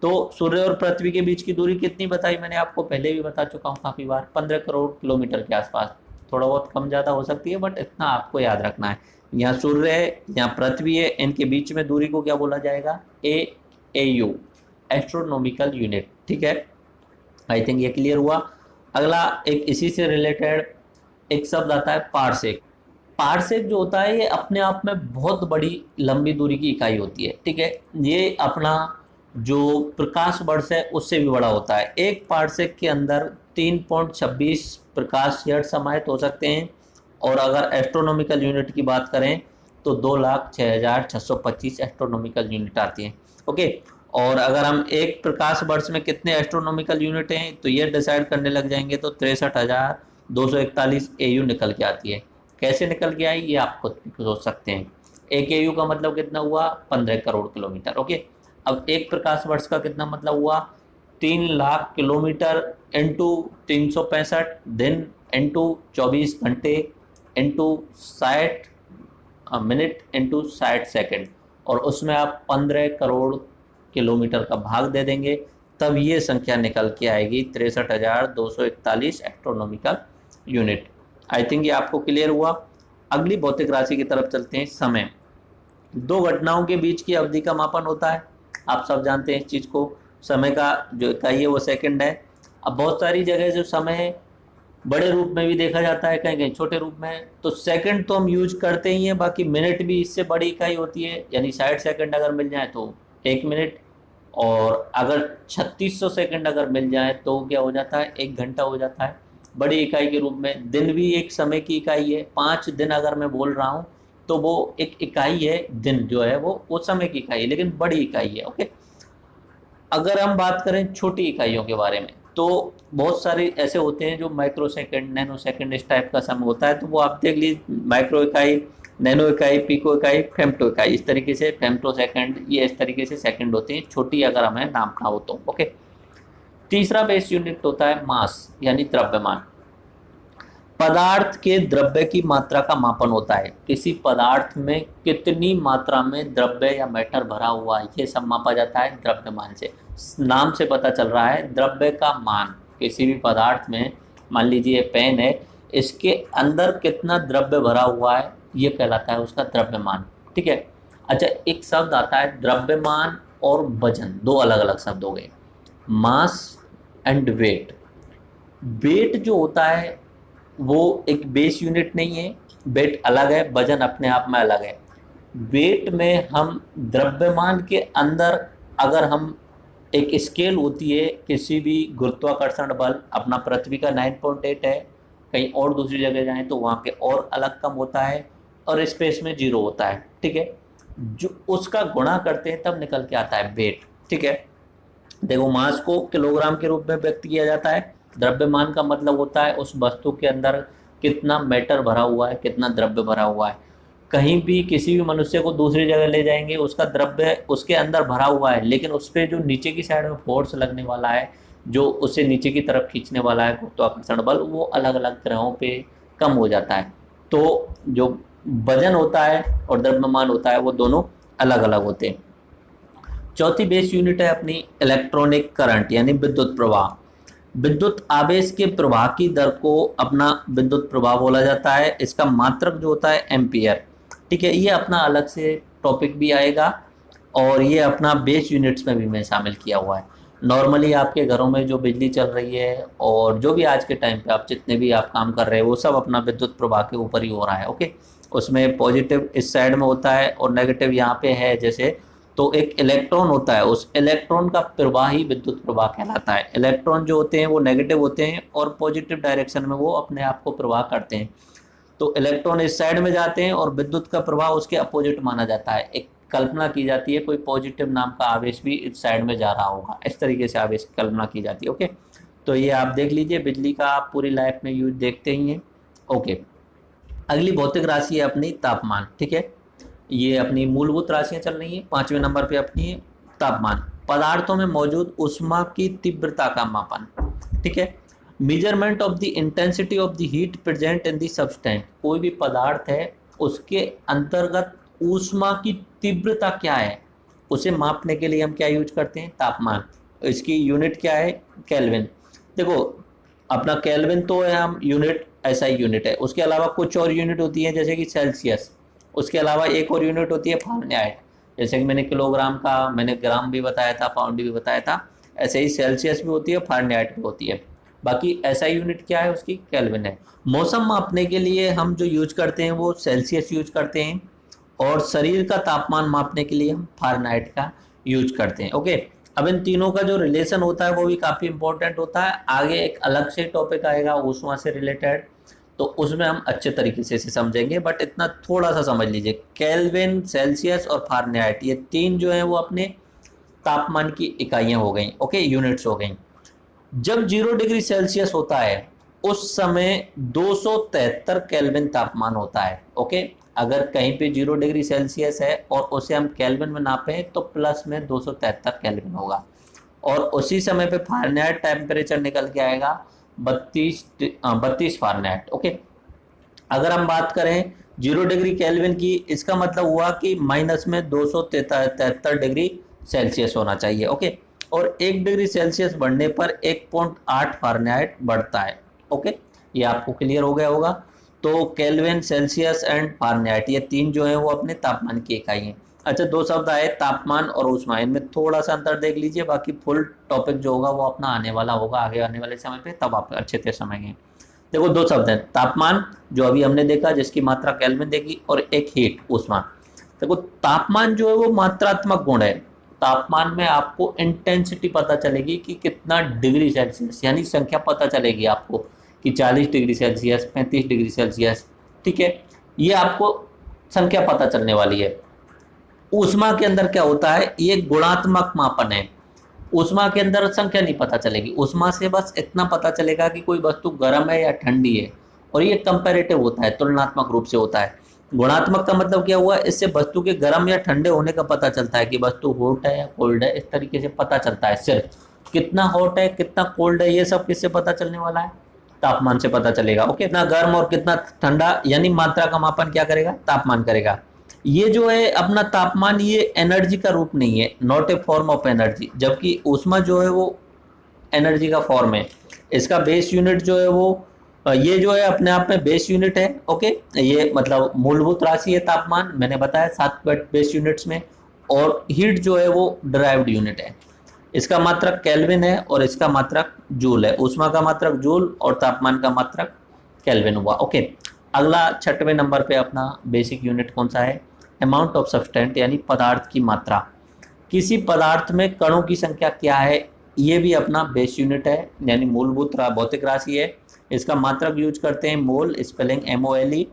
तो सूर्य और पृथ्वी के बीच की दूरी कितनी बताई मैंने आपको पहले भी बता चुका हूँ काफ़ी बार, 15 करोड़ किलोमीटर के आसपास। थोड़ा बहुत कम ज़्यादा हो सकती है, बट इतना आपको याद रखना है। यहाँ सूर्य है, यहाँ पृथ्वी है, इनके बीच में दूरी को क्या बोला जाएगा, ए यू, एस्ट्रोनॉमिकल यूनिट। ठीक है, आई थिंक ये क्लियर हुआ। अगला एक इसी से रिलेटेड एक शब्द आता है पारसेक। पारसेक जो होता है ये अपने आप में बहुत बड़ी लंबी दूरी की इकाई होती है। ठीक है, ये अपना जो प्रकाश वर्ष है उससे भी बड़ा होता है। एक पारसेक के अंदर 3.26 प्रकाश वर्ष समाहित हो सकते हैं, और अगर एस्ट्रोनॉमिकल यूनिट की बात करें तो 2,06,625 एस्ट्रोनॉमिकल यूनिट आती हैं। ओके, और अगर हम एक प्रकाश वर्ष में कितने एस्ट्रोनॉमिकल यूनिट हैं तो ये डिसाइड करने लग जाएंगे, तो 63,241 एयू निकल के आती है। कैसे निकल के आई ये आप खुद सोच सकते हैं। एक एयू का मतलब कितना हुआ, 15 करोड़ किलोमीटर। ओके, अब एक प्रकाश वर्ष का कितना मतलब हुआ, 3 लाख किलोमीटर इंटू 365 दिन इंटू 24 घंटे इंटू 60 मिनट इंटू 60 सेकेंड, और उसमें आप 15 करोड़ किलोमीटर का भाग दे देंगे, तब ये संख्या निकल के आएगी 63,241 एस्ट्रोनॉमिकल यूनिट। आई थिंक ये आपको क्लियर हुआ। अगली भौतिक राशि की तरफ चलते हैं, समय। दो घटनाओं के बीच की अवधि का मापन होता है, आप सब जानते हैं इस चीज़ को। समय का जो इकाई है वो सेकंड है। अब बहुत सारी जगह जो समय है बड़े रूप में भी देखा जाता है, कहीं कहीं छोटे रूप में, तो सेकंड तो हम यूज करते ही हैं, बाकी मिनट भी इससे बड़ी इकाई होती है। यानी 60 सेकंड अगर मिल जाए तो 1 मिनट, और अगर 3600 सेकंड अगर मिल जाए तो क्या हो जाता है, 1 घंटा हो जाता है बड़ी इकाई के रूप में। दिन भी एक समय की इकाई है, 5 दिन अगर मैं बोल रहा हूँ तो वो एक इकाई है, दिन जो है वो समय की इकाई है, लेकिन बड़ी इकाई है। ओके, अगर हम बात करें छोटी इकाइयों के बारे में, तो बहुत सारे ऐसे होते हैं जो माइक्रो सेकंड, नैनो सेकंड इस टाइप का समय होता है, तो वो आप देख लीजिए, माइक्रो इकाई, नैनो इकाई, पिको इकाई, फेम्टो इकाई, इस तरीके से फेम्टो सेकंड, ये इस तरीके से सेकंड होते हैं छोटी अगर हमें नापना हो तो। ओके, तीसरा बेस यूनिट होता है मास, यानी द्रव्यमान। पदार्थ के द्रव्य की मात्रा का मापन होता है, किसी पदार्थ में कितनी मात्रा में द्रव्य या मैटर भरा हुआ है ये सब मापा जाता है द्रव्यमान से। नाम से पता चल रहा है द्रव्य का मान। किसी भी पदार्थ में, मान लीजिए पेन है, इसके अंदर कितना द्रव्य भरा हुआ है ये कहलाता है उसका द्रव्यमान। ठीक है, अच्छा एक शब्द आता है द्रव्यमान और वजन, दो अलग अलग शब्द हो गए, मास एंड वेट। वेट जो होता है वो एक बेस यूनिट नहीं है, वेट अलग है, वजन अपने आप में अलग है। वेट में हम द्रव्यमान के अंदर अगर हम एक स्केल होती है किसी भी गुरुत्वाकर्षण बल, अपना पृथ्वी का 9.8 है, कहीं और दूसरी जगह जाएं तो वहाँ पे और अलग कम होता है, और स्पेस में 0 होता है। ठीक है, जो उसका गुणा करते हैं तब निकल के आता है वेट। ठीक है, देखो मास को किलोग्राम के रूप में व्यक्त किया जाता है, द्रव्यमान का मतलब होता है उस वस्तु के अंदर कितना मैटर भरा हुआ है, कितना द्रव्य भरा हुआ है। कहीं भी किसी भी मनुष्य को दूसरी जगह ले जाएंगे, उसका द्रव्य उसके अंदर भरा हुआ है, लेकिन उस पर जो नीचे की साइड में फोर्स लगने वाला है, जो उसे नीचे की तरफ खींचने वाला है गुरुत्वाकर्षण बल, वो अलग अलग ग्रहों पे कम हो जाता है। तो जो वजन होता है और द्रव्यमान होता है वो दोनों अलग अलग होते हैं। चौथी बेस यूनिट है अपनी इलेक्ट्रॉनिक करंट, यानी विद्युत प्रवाह। विद्युत आवेश के प्रवाह की दर को अपना विद्युत प्रवाह बोला जाता है। इसका मात्रक जो होता है एम्पियर। ठीक है, ये अपना अलग से टॉपिक भी आएगा और ये अपना बेस यूनिट्स में भी मैं शामिल किया हुआ है। नॉर्मली आपके घरों में जो बिजली चल रही है और जो भी आज के टाइम पे आप जितने भी आप काम कर रहे हैं वो सब अपना विद्युत प्रवाह के ऊपर ही हो रहा है। ओके, उसमें पॉजिटिव इस साइड में होता है और नेगेटिव यहाँ पे है जैसे, तो एक इलेक्ट्रॉन होता है, उस इलेक्ट्रॉन का प्रवाह ही विद्युत प्रवाह कहलाता है। इलेक्ट्रॉन जो होते हैं वो नेगेटिव होते हैं और पॉजिटिव डायरेक्शन में वो अपने आप को प्रवाह करते हैं। तो इलेक्ट्रॉन इस साइड में जाते हैं और विद्युत का प्रवाह उसके अपोजिट माना जाता है। एक कल्पना की जाती है कोई पॉजिटिव नाम का आवेश भी इस साइड में जा रहा होगा, इस तरीके से आवेश की कल्पना की जाती है। ओके, तो ये आप देख लीजिए, बिजली का आप पूरी लाइफ में यूज देखते ही हैं। ओके, अगली भौतिक राशि है अपनी तापमान। ठीक है, ये अपनी मूलभूत राशियां चल रही हैं। 5वें नंबर पे अपनी तापमान, पदार्थों में मौजूद ऊष्मा की तीव्रता का मापन। ठीक है, measurement of the intensity of the heat present in the substance, कोई भी पदार्थ है उसके अंतर्गत ऊष्मा की तीव्रता क्या है उसे मापने के लिए हम क्या यूज करते हैं, तापमान। इसकी यूनिट क्या है, केल्विन। देखो अपना केल्विन तो है, हम यूनिट ऐसा ही यूनिट है। उसके अलावा कुछ और यूनिट होती है जैसे कि सेल्सियस, उसके अलावा एक और यूनिट होती है फारेनहाइट। जैसे कि मैंने किलोग्राम का, मैंने ग्राम भी बताया था, पाउंड भी बताया था, ऐसे ही सेल्सियस भी होती है, फारेनहाइट भी होती है। बाकी ऐसा यूनिट क्या है उसकी, केल्विन है। मौसम मापने के लिए हम जो यूज करते हैं वो सेल्सियस यूज करते हैं और शरीर का तापमान मापने के लिए हम फारेनहाइट का यूज करते हैं। ओके, अब इन तीनों का जो रिलेशन होता है वो भी काफ़ी इंपॉर्टेंट होता है। आगे एक अलग से टॉपिक आएगा ऊष्मा से रिलेटेड, तो उसमें हम अच्छे तरीके से इसे समझेंगे, बट इतना थोड़ा सा समझ लीजिए, केल्विन, सेल्सियस और फारेनहाइट ये तीन जो है वो अपने तापमान की इकाइयाँ हो गई। ओके, यूनिट्स हो गई। जब 0 डिग्री सेल्सियस होता है उस समय 273 केल्विन तापमान होता है। ओके, अगर कहीं पे 0 डिग्री सेल्सियस है और उसे हम केल्विन में नापें तो प्लस में 273 केल्विन होगा। और उसी समय पे फारेनहाइट टेम्परेचर निकल के आएगा 32 फारेनहाइट। ओके, अगर हम बात करें 0 डिग्री केल्विन की, इसका मतलब हुआ कि माइनस में 273 डिग्री सेल्सियस होना चाहिए। ओके, और 1 डिग्री सेल्सियस बढ़ने पर 1.8 फारेनहाइट बढ़ता है। ओके, ये आपको क्लियर हो गया होगा। तो केल्विन, सेल्सियस एंड फारेनहाइट ये तीन जो है वो अपने तापमान की इकाई हैं। अच्छा, दो शब्द आए तापमान और ऊष्मा, इनमें थोड़ा सा अंतर देख लीजिए, बाकी फुल टॉपिक जो होगा वो अपना आने वाला होगा आगे आने वाले समय पे, तब आप अच्छे से समझेंगे। देखो दो शब्द हैं, तापमान जो अभी हमने देखा जिसकी मात्रा केल्विन देखी, और एक हीट, ऊष्मा। देखो तापमान जो है वो मात्रात्मक गुण है। तापमान में आपको इंटेंसिटी पता चलेगी कि कितना डिग्री सेल्सियस, यानी संख्या पता चलेगी आपको कि 40 डिग्री सेल्सियस, 35 डिग्री सेल्सियस। ठीक है, ये आपको संख्या पता चलने वाली है। ऊष्मा के अंदर क्या होता है, ये गुणात्मक मापन है। ऊष्मा के अंदर संख्या नहीं पता चलेगी, ऊष्मा से बस इतना पता चलेगा कि कोई वस्तु गर्म है या ठंडी है, और ये कंपैरेटिव होता है, तुलनात्मक रूप से होता है। गुणात्मक का मतलब क्या हुआ, इससे वस्तु के गर्म या ठंडे होने का पता चलता है कि वस्तु हॉट है या कोल्ड है, इस तरीके से पता चलता है। सिर्फ कितना हॉट है कितना कोल्ड है ये सब किससे पता चलने वाला है, तापमान से पता चलेगा। ओके, कितना गर्म और कितना ठंडा, यानी मात्रा का मापन क्या करेगा, तापमान करेगा। ये जो है अपना तापमान, ये एनर्जी का रूप नहीं है, not a form of energy, जबकि ऊष्मा जो है वो एनर्जी का फॉर्म है। इसका बेस यूनिट जो है वो ये जो है अपने आप में बेस यूनिट है। ओके, ये मतलब मूलभूत राशि है तापमान, मैंने बताया 7 बेस यूनिट्स में, और हीट जो है वो डिराइव्ड यूनिट है। इसका मात्रक केल्विन है और इसका मात्रक जूल है। ऊष्मा का मात्रक जूल और तापमान का मात्रक केल्विन हुआ। ओके, अगला 6वें नंबर पे अपना बेसिक यूनिट कौन सा है, अमाउंट ऑफ सब्सटेंट, यानी पदार्थ की मात्रा। किसी पदार्थ में कणों की संख्या क्या है, ये भी अपना बेस यूनिट है, यानी मूलभूत भौतिक राशि है। इसका मात्रक यूज करते हैं मोल, स्पेलिंग MOLE।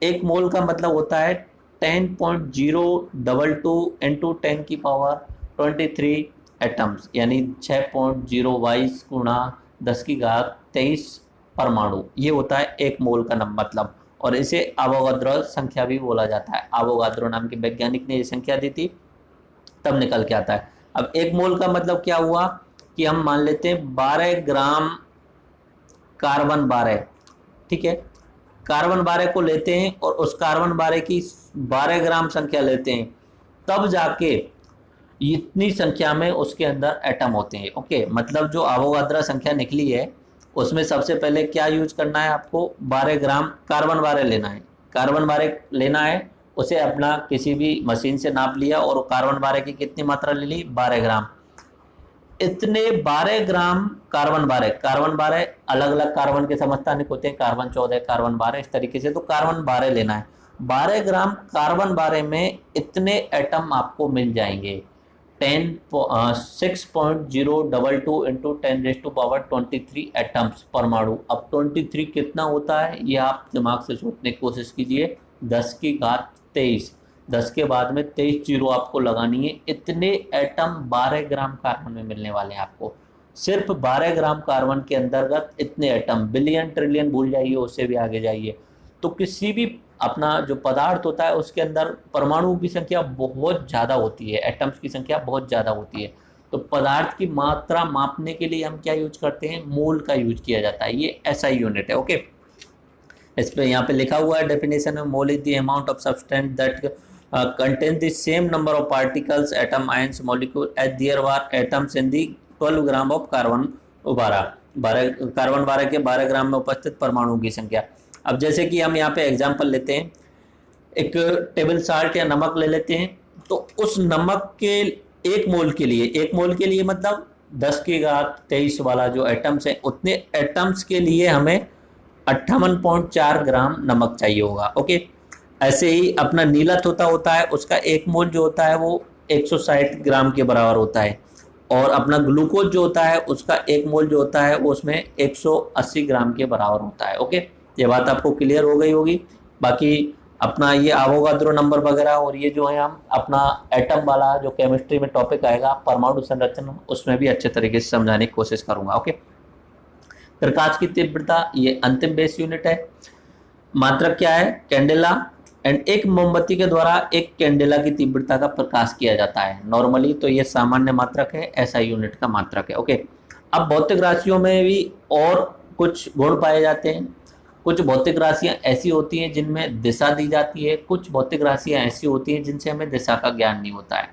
एक मोल का मतलब होता है 10.022 इंटू 10 की पावर 23 एटम्स, यानी 6.022 गुणा 10 की घात 23 परमाणु, ये होता है एक मोल का मतलब। और इसे अवोगाद्रो संख्या भी बोला जाता है। अवोगाद्रो नाम के वैज्ञानिक ने ये संख्या दी थी, तब निकल के आता है। अब एक मोल का मतलब क्या हुआ कि हम मान लेते हैं 12 ग्राम कार्बन 12, ठीक है, कार्बन 12 को लेते हैं और उस कार्बन 12 की 12 ग्राम संख्या लेते हैं, तब जाके इतनी संख्या में उसके अंदर एटम होते हैं। ओके, मतलब जो अवोगाद्रो संख्या निकली है उसमें सबसे पहले क्या यूज करना है आपको, 12 ग्राम कार्बन 12 लेना है। कार्बन 12 लेना है, उसे अपना किसी भी मशीन से नाप लिया और कार्बन 12 की कितनी मात्रा ले ली, 12 ग्राम। इतने 12 ग्राम कार्बन 12 अलग अलग कार्बन के समस्थानिक होते हैं, कार्बन 14, कार्बन 12, इस तरीके से। तो कार्बन 12 लेना है। 12 ग्राम कार्बन 12 में इतने एटम आपको मिल जाएंगे, 6.022 इंटू 10⁻23 एटम्स परमाणु। अब 23 कितना होता है ये आप दिमाग से सोचने की कोशिश कीजिए, 10⁻23, 10 के बाद में 23 जीरो आपको लगानी है। इतने एटम 12 ग्राम कार्बन में मिलने वाले हैं आपको। सिर्फ 12 ग्राम कार्बन के अंतर्गत इतने एटम, बिलियन ट्रिलियन भूल जाइए, उससे भी आगे जाइए। तो किसी भी अपना जो पदार्थ होता है उसके अंदर परमाणु की संख्या बहुत ज़्यादा होती है, एटम्स की संख्या बहुत ज़्यादा होती है। तो पदार्थ की मात्रा मापने के लिए हम क्या यूज करते हैं, मोल का यूज किया जाता है। ये एसआई यूनिट है। ओके, इस पे यहाँ पे लिखा हुआ है डेफिनेशन में, mole is the amount of substance that contain the same number of particles, atom, ions, molecule as there were atoms in the 12 gram of carbon 12 के 12 ग्राम में उपस्थित परमाणु की संख्या। अब जैसे कि हम यहाँ पे एग्जांपल लेते हैं, एक टेबल साल्ट या नमक ले लेते हैं, तो उस नमक के एक मोल के लिए मतलब 10⁻23 वाला जो एटम्स है, उतने एटम्स के लिए हमें 58.4 ग्राम नमक चाहिए होगा। ओके, ऐसे ही अपना नीला तोता होता है, उसका एक मोल जो होता है वो 160 ग्राम के बराबर होता है, और अपना ग्लूकोज जो होता है उसका एक मोल जो होता है वो उसमें 180 ग्राम के बराबर होता है। ओके, ये बात आपको क्लियर हो गई होगी। बाकी अपना ये अवोगाद्रो नंबर वगैरह और ये जो है हम अपना एटम वाला जो केमिस्ट्री में टॉपिक आएगा परमाणु संरचना, उसमें भी अच्छे तरीके से समझाने की कोशिश करूंगा। ओके, प्रकाश की तीव्रता ये अंतिम बेस यूनिट है। मात्रक क्या है, कैंडेला, एंड एक मोमबत्ती के द्वारा एक कैंडेला की तीव्रता का प्रकाश किया जाता है नॉर्मली। तो ये सामान्य मात्रक है, ऐसा यूनिट का मात्रक है। ओके, अब भौतिक राशियों में भी और कुछ गुण पाए जाते हैं। कुछ भौतिक राशियां ऐसी होती हैं जिनमें दिशा दी जाती है, कुछ भौतिक राशियां ऐसी होती हैं जिनसे हमें दिशा का ज्ञान नहीं होता है।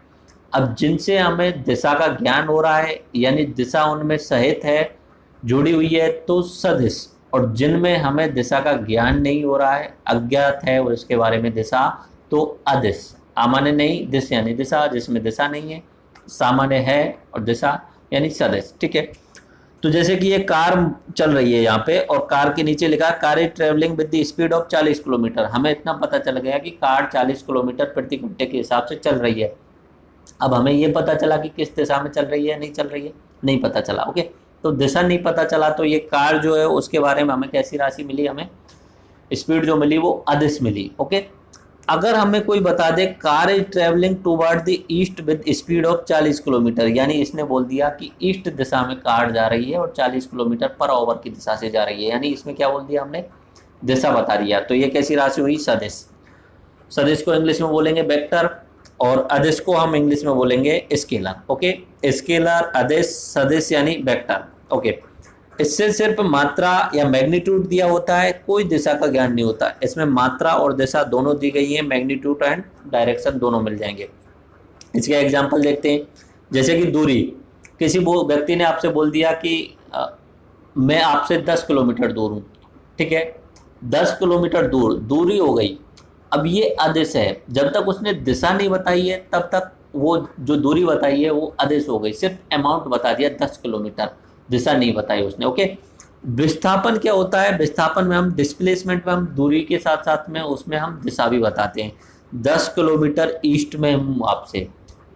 अब जिनसे हमें दिशा का ज्ञान हो रहा है, यानी दिशा उनमें सहित है, जुड़ी हुई है, तो सदिश, और जिनमें हमें दिशा का ज्ञान नहीं हो रहा है, अज्ञात है और इसके बारे में दिशा, तो अदिश। अमान्य नहीं, दिश यानी दिशा, जिसमें दिशा नहीं है, सामान्य है और दिशा यानी सदिश। ठीक है, तो जैसे कि ये कार चल रही है यहाँ पे, और कार के नीचे लिखा car is travelling with the speed of 40 kilometre. हमें इतना पता चल गया कि कार 40 किलोमीटर प्रति घंटे के हिसाब से चल रही है। अब हमें ये पता चला कि किस दिशा में चल रही है, नहीं चल रही है, नहीं पता चला। ओके, तो दिशा नहीं पता चला, तो ये कार जो है उसके बारे में हमें कैसी राशि मिली, हमें स्पीड जो मिली वो अदिश मिली। ओके, अगर हमें कोई बता दे car is travelling toward the east with speed of 40 kilometre, यानी इसने बोल दिया कि ईस्ट दिशा में कार जा रही है और 40 किलोमीटर पर आवर की दिशा से जा रही है, यानी इसमें क्या बोल दिया हमने, दिशा बता दिया। तो ये कैसी राशि हुई, सदिश। सदिश को इंग्लिश में बोलेंगे वेक्टर, और अदिश को हम इंग्लिश में बोलेंगे स्केलर। ओके, स्केलर, अदिश, सदिश यानी वेक्टर। ओके, इससे सिर्फ मात्रा या मैग्नीट्यूड दिया होता है, कोई दिशा का ज्ञान नहीं होता। इसमें मात्रा और दिशा दोनों दी गई है, मैग्नीट्यूड एंड डायरेक्शन दोनों मिल जाएंगे। इसके एग्जांपल देखते हैं, जैसे कि दूरी। किसी व्यक्ति ने आपसे बोल दिया कि मैं आपसे 10 किलोमीटर दूर हूँ। ठीक है, 10 किलोमीटर दूरी हो गई। अब ये अदिश है, जब तक उसने दिशा नहीं बताई है तब तक वो जो दूरी बताई है वो अदिश हो गई। सिर्फ अमाउंट बता दिया 10 किलोमीटर, दिशा नहीं बताई उसने। ओके, विस्थापन क्या होता है, विस्थापन में हम डिस्प्लेसमेंट में हम दूरी के साथ साथ में उसमें हम दिशा भी बताते हैं। 10 किलोमीटर ईस्ट में हूँ आपसे,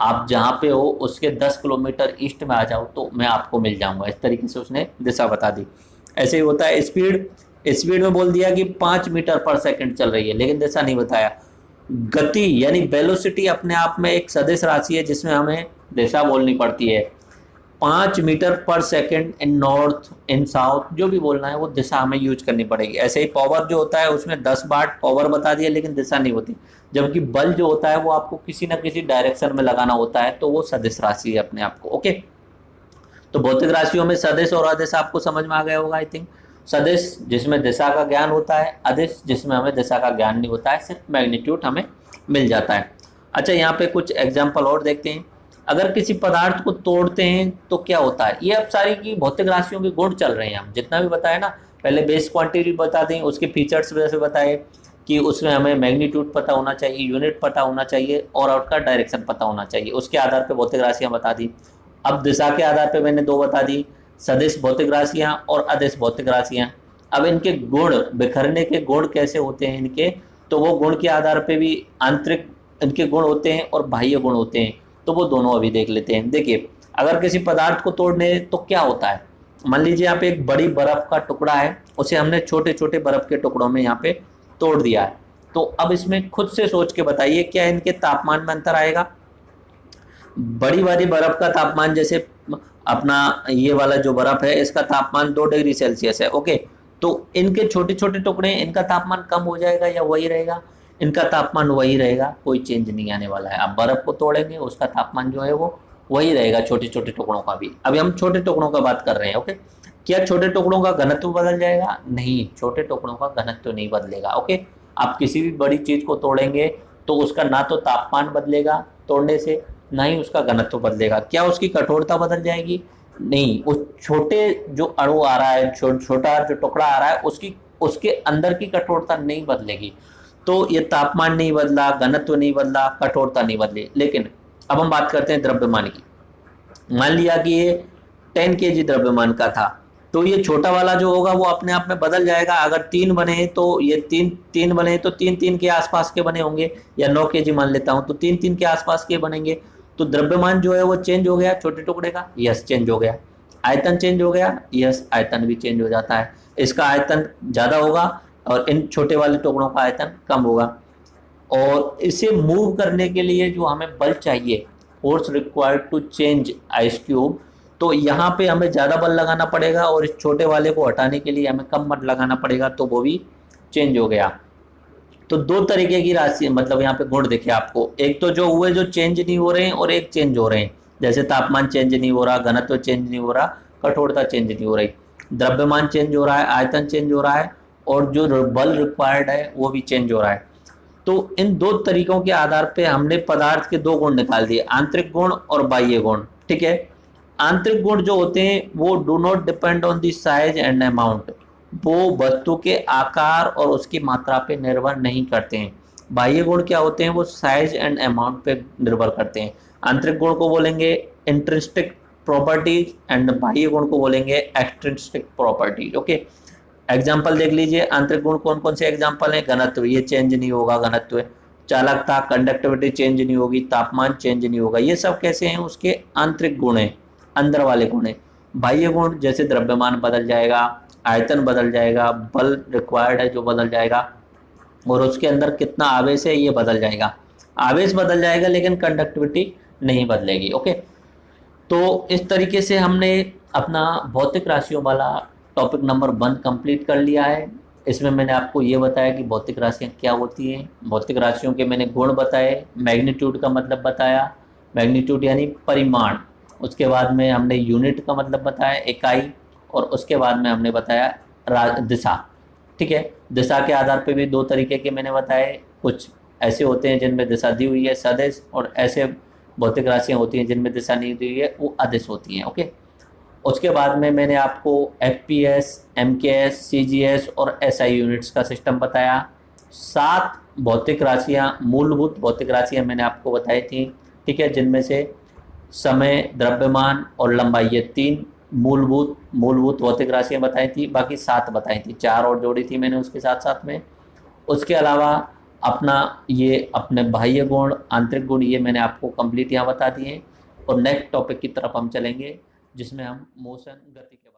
आप जहाँ पे हो उसके 10 किलोमीटर ईस्ट में आ जाओ तो मैं आपको मिल जाऊंगा। इस तरीके से उसने दिशा बता दी। ऐसे ही होता है स्पीड। स्पीड में बोल दिया कि 5 मीटर पर सेकंड चल रही है, लेकिन दिशा नहीं बताया। गति यानी वेलोसिटी अपने आप में एक सदिश राशि है जिसमें हमें दिशा बोलनी पड़ती है। 5 मीटर पर second in north, in south, जो भी बोलना है वो दिशा हमें यूज करनी पड़ेगी। ऐसे ही पावर जो होता है उसमें 10 वाट पावर बता दिया, लेकिन दिशा नहीं होती। जबकि बल जो होता है वो आपको किसी न किसी डायरेक्शन में लगाना होता है, तो वो सदिश राशि है अपने आप को। ओके, तो भौतिक राशियों में सदिश और अदिश आपको समझ में आ गया होगा आई थिंक। सदिश जिसमें दिशा का ज्ञान होता है, अदिश जिसमें हमें दिशा का ज्ञान नहीं होता है, सिर्फ मैग्नीट्यूड हमें मिल जाता है। अच्छा, यहाँ पे कुछ एग्जाम्पल और देखते हैं। अगर किसी पदार्थ को तोड़ते हैं तो क्या होता है। ये अब सारी की भौतिक राशियों के गुण चल रहे हैं, हम जितना भी बताए ना, पहले बेस क्वांटिटी बता दें, उसके फीचर्स वजह से बताए कि उसमें हमें मैग्नीट्यूड पता होना चाहिए, यूनिट पता होना चाहिए और उसका डायरेक्शन पता होना चाहिए, उसके आधार पर भौतिक राशियां बता दी। अब दिशा के आधार पर मैंने दो बता दी, सदिश भौतिक राशियां और अदिश भौतिक राशियां। अब इनके गुण, बिखरने के गुण कैसे होते हैं इनके, तो वो गुण के आधार पे भी आंतरिक इनके गुण होते हैं और बाह्य गुण होते हैं, तो वो दोनों अभी देख लेते हैं। देखिए, अगर किसी पदार्थ को तोड़ने तो क्या होता है, मान लीजिए यहाँ पे एक बड़ी बर्फ का टुकड़ा है, उसे हमने छोटे छोटे बर्फ के टुकड़ों में यहाँ पे तोड़ दिया है, तो अब इसमें खुद से सोच के बताइए क्या इनके तापमान में अंतर आएगा। बड़ी वाली बर्फ का तापमान, जैसे अपना ये वाला जो बर्फ है इसका तापमान 2 डिग्री सेल्सियस है, ओके, तो इनके छोटे छोटे टुकड़े, इनका तापमान कम हो जाएगा या वही रहेगा, इनका तापमान वही रहेगा, कोई चेंज नहीं आने वाला है। अब बर्फ को तोड़ेंगे उसका तापमान जो है वो वही रहेगा, छोटे छोटे टुकड़ों का भी। अभी हम छोटे टुकड़ों का बात कर रहे हैं, ओके। क्या छोटे टुकड़ों का घनत्व बदल जाएगा? नहीं, छोटे टुकड़ों का घनत्व नहीं बदलेगा, ओके। आप किसी भी बड़ी चीज को तोड़ेंगे तो उसका ना तो तापमान बदलेगा तोड़ने से, ना ही उसका घनत्व बदलेगा। क्या उसकी कठोरता बदल जाएगी? नहीं, उस छोटे जो अणु आ रहा है, छोटा जो टुकड़ा आ रहा है, उसके अंदर की कठोरता नहीं बदलेगी। तो ये तापमान नहीं बदला, घनत्व नहीं बदला, कठोरता नहीं बदली। लेकिन अब हम बात करते हैं द्रव्यमान की। मान लिया कि ये 10 kg द्रव्यमान का था, तो ये छोटा वाला जो होगा वो अपने आप में बदल जाएगा। अगर 3 बने तो ये तीन बने तो 3 के आसपास के बने होंगे, या 9 kg मान लेता हूं तो 3 के आसपास के बनेंगे। तो द्रव्यमान जो है वो चेंज हो गया छोटे टुकड़े का, यस चेंज हो गया। आयतन चेंज हो गया, यस आयतन भी चेंज हो जाता है। इसका आयतन ज्यादा होगा और इन छोटे वाले टुकड़ों का आयतन कम होगा। और इसे मूव करने के लिए जो हमें बल चाहिए, force required to change ice cube, तो यहाँ पे हमें ज़्यादा बल लगाना पड़ेगा और इस छोटे वाले को हटाने के लिए हमें कम बल लगाना पड़ेगा, तो वो भी चेंज हो गया। तो दो तरीके की राशि, मतलब यहाँ पे गुण देखे आपको, एक तो जो हुए जो चेंज नहीं हो रहे हैं और एक चेंज हो रहे हैं, जैसे तापमान चेंज नहीं हो रहा, घनत्व चेंज नहीं हो रहा, कठोरता चेंज नहीं हो रही, द्रव्यमान चेंज हो रहा है, आयतन चेंज हो रहा है और जो बल रिक्वायर्ड है वो भी चेंज हो रहा है। तो इन दो तरीकों के आधार पे हमने पदार्थ के दो गुण निकाल दिए, आंतरिक गुण और बाह्य गुण, ठीक है। आंतरिक गुण जो होते हैं वो do not depend on the size and amount, वो वस्तु के आकार और उसकी मात्रा पे निर्भर नहीं करते हैं। बाह्य गुण क्या होते हैं, वो साइज एंड अमाउंट पे निर्भर करते हैं। आंतरिक गुण को बोलेंगे इंट्रिंसिक प्रॉपर्टीज एंड बाह्य गुण को बोलेंगे एक्सट्रिंसिक प्रॉपर्टीज, ओके। एग्जाम्पल देख लीजिए, आंतरिक गुण कौन कौन से एग्जाम्पल हैं। घनत्व, ये चेंज नहीं होगा घनत्व। चालकता, कंडक्टिविटी चेंज नहीं होगी, तापमान चेंज नहीं होगा, ये सब कैसे हैं, उसके आंतरिक गुण हैं, अंदर वाले गुण हैं। बाह्य गुण जैसे द्रव्यमान बदल जाएगा, आयतन बदल जाएगा, बल रिक्वायर्ड है जो बदल जाएगा, और उसके अंदर कितना आवेश है ये बदल जाएगा। आवेश बदल जाएगा लेकिन कंडक्टिविटी नहीं बदलेगी, ओके। तो इस तरीके से हमने अपना भौतिक राशियों वाला टॉपिक नंबर 1 कंप्लीट कर लिया है। इसमें मैंने आपको ये बताया कि भौतिक राशियाँ क्या होती हैं, भौतिक राशियों के मैंने गुण बताए, मैग्नीट्यूड का मतलब बताया, मैग्नीट्यूड यानी परिमाण, उसके बाद में हमने यूनिट का मतलब बताया, इकाई, और उसके बाद में हमने बताया दिशा, ठीक है। दिशा के आधार पे भी दो तरीके के मैंने बताए, कुछ ऐसे होते हैं जिनमें दिशा दी हुई है सदिश, और ऐसे भौतिक राशियाँ होती हैं जिनमें दिशा नहीं दी हुई है, वो अदिश होती हैं, ओके। उसके बाद में मैंने आपको FPS, MKS, CGS और SI यूनिट्स का सिस्टम बताया। 7 भौतिक राशियाँ, मूलभूत भौतिक राशियाँ मैंने आपको बताई थी, ठीक है, जिनमें से समय, द्रव्यमान और लंबाई, ये 3 मूलभूत भौतिक राशियाँ बताई थी। बाकी 7 बताई थी, 4 और जोड़ी थी मैंने उसके साथ साथ में। उसके अलावा अपने बाह्य गुण, आंतरिक गुण, ये मैंने आपको कंप्लीट यहाँ बता दिए। और नेक्स्ट टॉपिक की तरफ हम चलेंगे जिसमें हम मोशन, गति के